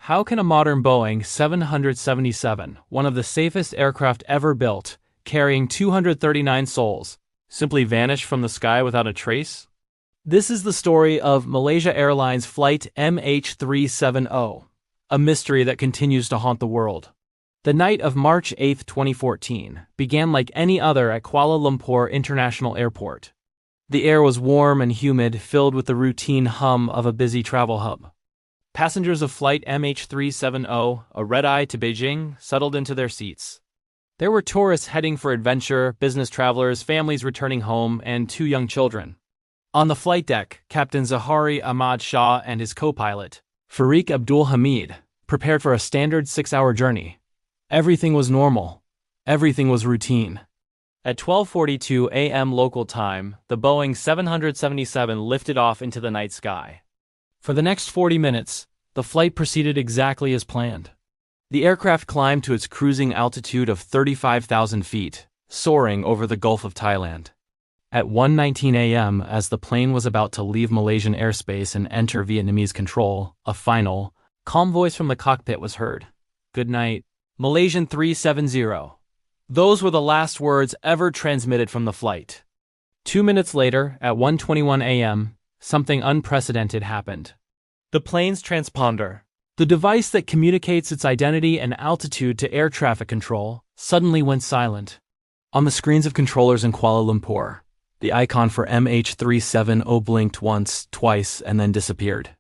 How can a modern Boeing 777, one of the safest aircraft ever built, carrying 239 souls, simply vanish from the sky without a trace? This is the story of Malaysia Airlines Flight MH370, a mystery that continues to haunt the world. The night of March 8, 2014, began like any other at Kuala Lumpur International Airport. The air was warm and humid, filled with the routine hum of a busy travel hub. Passengers of Flight MH370, a red-eye to Beijing, settled into their seats. There were tourists heading for adventure, business travelers, families returning home, and 2 young children. On the flight deck, Captain Zahari Ahmad Shah and his co-pilot, Farik Abdul Hamid, prepared for a standard 6-hour journey. Everything was normal. Everything was routine. At 12:42 a.m. local time, the Boeing 777 lifted off into the night sky. For the next 40 minutes, the flight proceeded exactly as planned. The aircraft climbed to its cruising altitude of 35,000 feet, soaring over the Gulf of Thailand. At 1:19 a.m., as the plane was about to leave Malaysian airspace and enter Vietnamese control, a final, calm voice from the cockpit was heard. "Good night, Malaysian 370. Those were the last words ever transmitted from the flight. 2 minutes later, at 1:21 a.m., something unprecedented happened. The plane's transponder, the device that communicates its identity and altitude to air traffic control, suddenly went silent. On the screens of controllers in Kuala Lumpur, the icon for MH370 blinked once, twice, and then disappeared.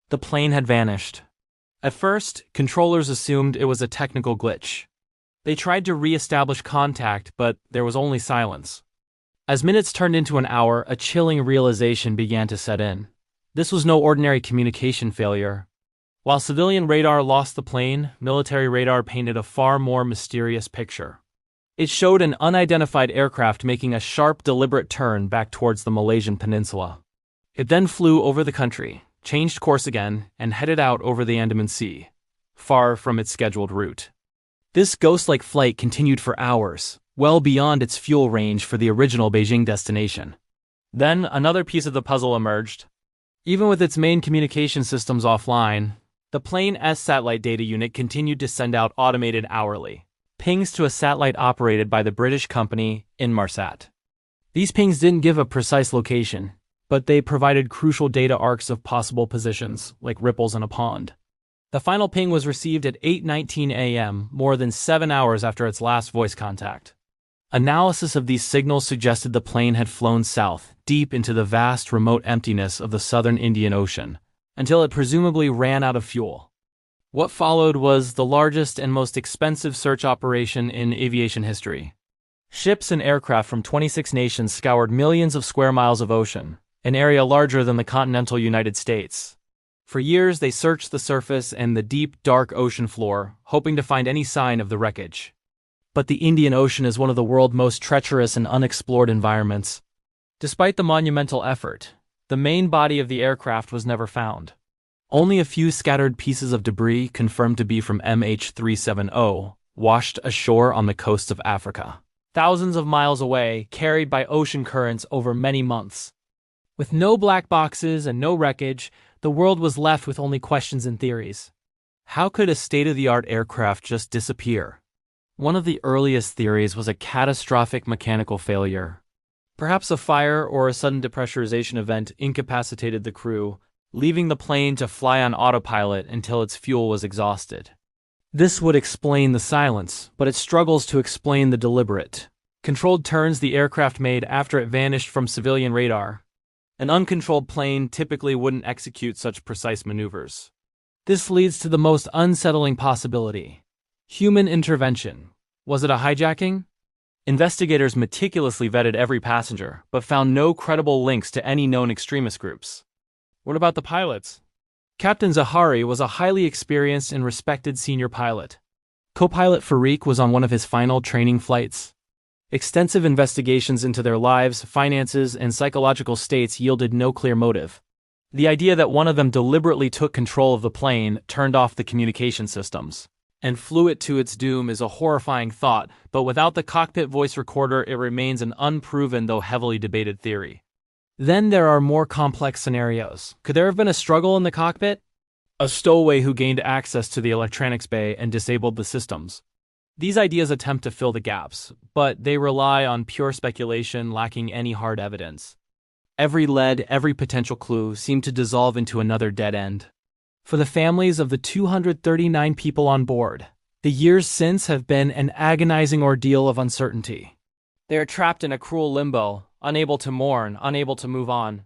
The plane had vanished. At first, controllers assumed it was a technical glitch. They tried to re-establish contact, but there was only silence. As minutes turned into an hour, a chilling realization began to set in. This was no ordinary communication failure. While civilian radar lost the plane, military radar painted a far more mysterious picture. It showed an unidentified aircraft making a sharp, deliberate turn back towards the Malaysian peninsula. It then flew over the country, changed course again, and headed out over the Andaman Sea, far from its scheduled route. This ghost-like flight continued for hours, well beyond its fuel range for the original Beijing destination. Then, another piece of the puzzle emerged. Even with its main communication systems offline, the plane's satellite data unit continued to send out automated hourly pings to a satellite operated by the British company Inmarsat. These pings didn't give a precise location, but they provided crucial data arcs of possible positions, like ripples in a pond. The final ping was received at 8:19 a.m., more than 7 hours after its last voice contact. Analysis of these signals suggested the plane had flown south, deep into the vast, remote emptiness of the southern Indian Ocean, until it presumably ran out of fuel. What followed was the largest and most expensive search operation in aviation history. Ships and aircraft from 26 nations scoured millions of square miles of ocean, an area larger than the continental United States. For years, they searched the surface and the deep, dark ocean floor, hoping to find any sign of the wreckage. But the Indian Ocean is one of the world's most treacherous and unexplored environments. Despite the monumental effort, the main body of the aircraft was never found. Only a few scattered pieces of debris, confirmed to be from MH370, washed ashore on the coasts of Africa, thousands of miles away, carried by ocean currents over many months. With no black boxes and no wreckage, the world was left with only questions and theories. How could a state-of-the-art aircraft just disappear? One of the earliest theories was a catastrophic mechanical failure. Perhaps a fire or a sudden depressurization event incapacitated the crew, leaving the plane to fly on autopilot until its fuel was exhausted. This would explain the silence, but it struggles to explain the deliberate, controlled turns the aircraft made after it vanished from civilian radar. An uncontrolled plane typically wouldn't execute such precise maneuvers. This leads to the most unsettling possibility: human intervention. Was it a hijacking? Investigators meticulously vetted every passenger, but found no credible links to any known extremist groups. What about the pilots? Captain Zahari was a highly experienced and respected senior pilot. Co-pilot Farik was on one of his final training flights. Extensive investigations into their lives, finances, and psychological states yielded no clear motive. The idea that one of them deliberately took control of the plane, turned off the communication systems, and flew it to its doom is a horrifying thought, but without the cockpit voice recorder, it remains an unproven though heavily debated theory. Then there are more complex scenarios. Could there have been a struggle in the cockpit? a stowaway who gained access to the electronics bay and disabled the systems. These ideas attempt to fill the gaps, but they rely on pure speculation lacking any hard evidence. Every lead, every potential clue seemed to dissolve into another dead end. For the families of the 239 people on board, the years since have been an agonizing ordeal of uncertainty. They are trapped in a cruel limbo, unable to mourn, unable to move on.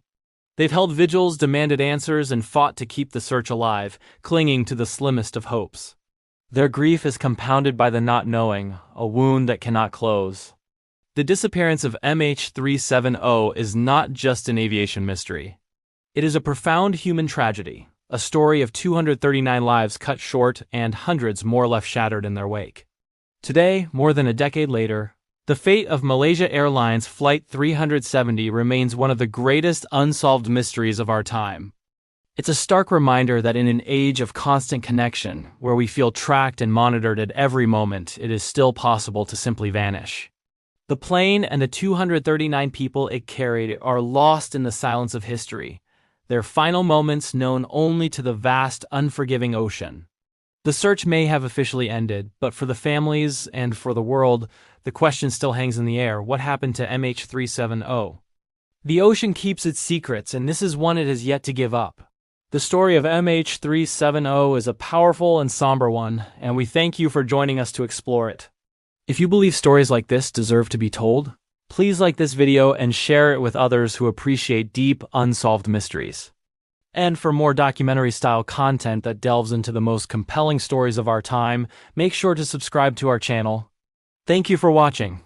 They've held vigils, demanded answers, and fought to keep the search alive, clinging to the slimmest of hopes. Their grief is compounded by the not knowing, a wound that cannot close. The disappearance of MH370 is not just an aviation mystery. It is a profound human tragedy, a story of 239 lives cut short and hundreds more left shattered in their wake. Today, more than a decade later, the fate of Malaysia Airlines Flight 370 remains one of the greatest unsolved mysteries of our time. It's a stark reminder that in an age of constant connection, where we feel tracked and monitored at every moment, it is still possible to simply vanish. The plane and the 239 people it carried are lost in the silence of history, their final moments known only to the vast, unforgiving ocean. The search may have officially ended, but for the families and for the world, the question still hangs in the air: what happened to MH370? The ocean keeps its secrets, and this is one it has yet to give up. The story of MH370 is a powerful and somber one, and we thank you for joining us to explore it. If you believe stories like this deserve to be told, please like this video and share it with others who appreciate deep, unsolved mysteries. And for more documentary-style content that delves into the most compelling stories of our time, make sure to subscribe to our channel. Thank you for watching.